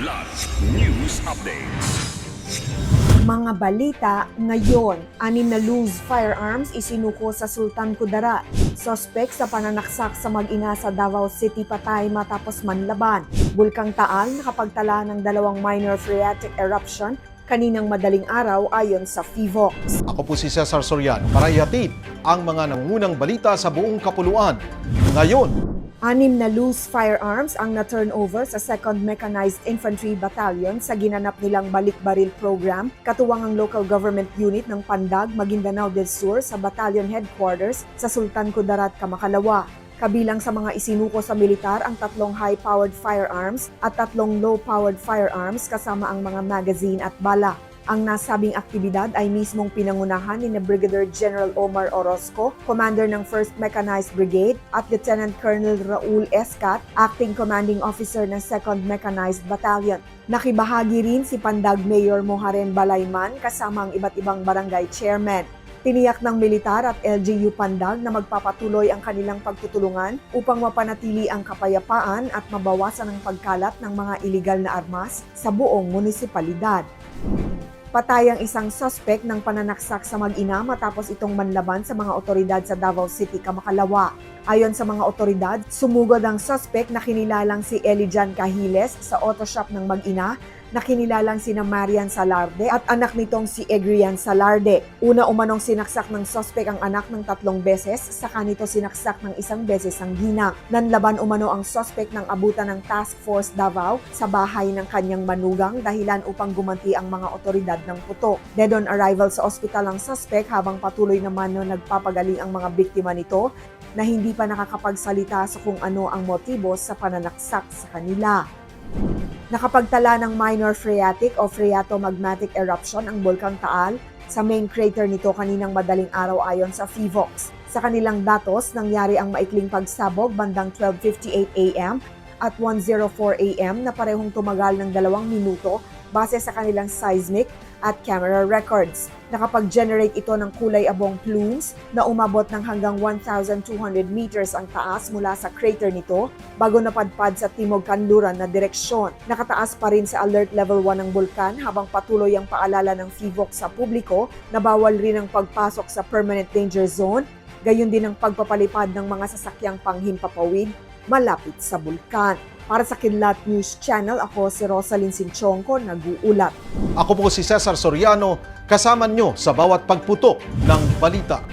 Kidlat News Updates. Mga balita ngayon, 6 na loose firearms isinuko sa Sultan Kudarat. Suspect sa pananaksak sa mag-ina sa Davao City patay matapos manlaban. Bulkang Taal nakapagtala ng 2 minor phreatic eruption kaninang madaling araw ayon sa PHIVOLCS. Ako po si Cesar Soriano para ihatid ang mga nangungunang balita sa buong kapuluan. Ngayon, 6 na loose firearms ang na-turnover sa 2nd Mechanized Infantry Battalion sa ginanap nilang balik-baril program, katuwang ang local government unit ng Pandag, Maguindanao del Sur sa battalion headquarters sa Sultan Kudarat, Kamakalawa. Kabilang sa mga isinuko sa militar ang 3 high-powered firearms at 3 low-powered firearms kasama ang mga magazine at bala. Ang nasabing aktibidad ay mismong pinangunahan ni Brigadier General Omar Orozco, Commander ng 1st Mechanized Brigade, at Lieutenant Colonel Raul Escat, Acting Commanding Officer ng 2nd Mechanized Battalion. Nakibahagi rin si Pandag Mayor Moharen Balayman kasama ang iba't ibang barangay chairman. Tiniyak ng militar at LGU Pandag na magpapatuloy ang kanilang pagtutulungan upang mapanatili ang kapayapaan at mabawasan ang pagkalat ng mga iligal na armas sa buong munisipalidad. Patay ang isang suspect ng pananaksak sa mag-ina matapos itong manlaban sa mga otoridad sa Davao City, Kamakalawa. Ayon sa mga otoridad, sumugod ang suspect na kinilalang si Elijan Cahiles sa auto shop ng mag-ina na kinilalang sina Marian Salarde at anak nitong si Egrian Salarde. Una umanong sinaksak ng suspect ang anak ng 3 beses, saka nito sinaksak ng 1 beses ang ginang. Nanlaban umano ang suspect ng abutan ng Task Force Davao sa bahay ng kanyang manugang dahilan upang gumanti ang mga otoridad ng putok. Dead on arrival sa ospital ang suspect habang patuloy naman na nagpapagaling ang mga biktima nito na hindi pa nakakapagsalita sa kung ano ang motibo sa pananaksak sa kanila. Nakapagtala ng minor phreatic o phreatomagmatic eruption ang Bulkang Taal sa main crater nito kaninang madaling araw ayon sa PHIVOLCS. Sa kanilang datos, nangyari ang maikling pagsabog bandang 12:58 AM at 1:04 AM na parehong tumagal ng 2 minuto base sa kanilang seismic at camera records. Nakapag-generate ito ng kulay abong plumes na umabot ng hanggang 1,200 meters ang taas mula sa crater nito bago napadpad sa timog kanluran na direksyon. Nakataas pa rin sa alert level 1 ng bulkan habang patuloy ang paalala ng PHIVOLCS sa publiko na bawal rin ang pagpasok sa permanent danger zone, gayon din ang pagpapalipad ng mga sasakyang panghimpapawid malapit sa bulkan. Para sa Kidlat News Channel, ako si Rosalyn Sinchonco, nag-uulat. ako po si Cesar Soriano, kasama nyo sa bawat pagputok ng balita.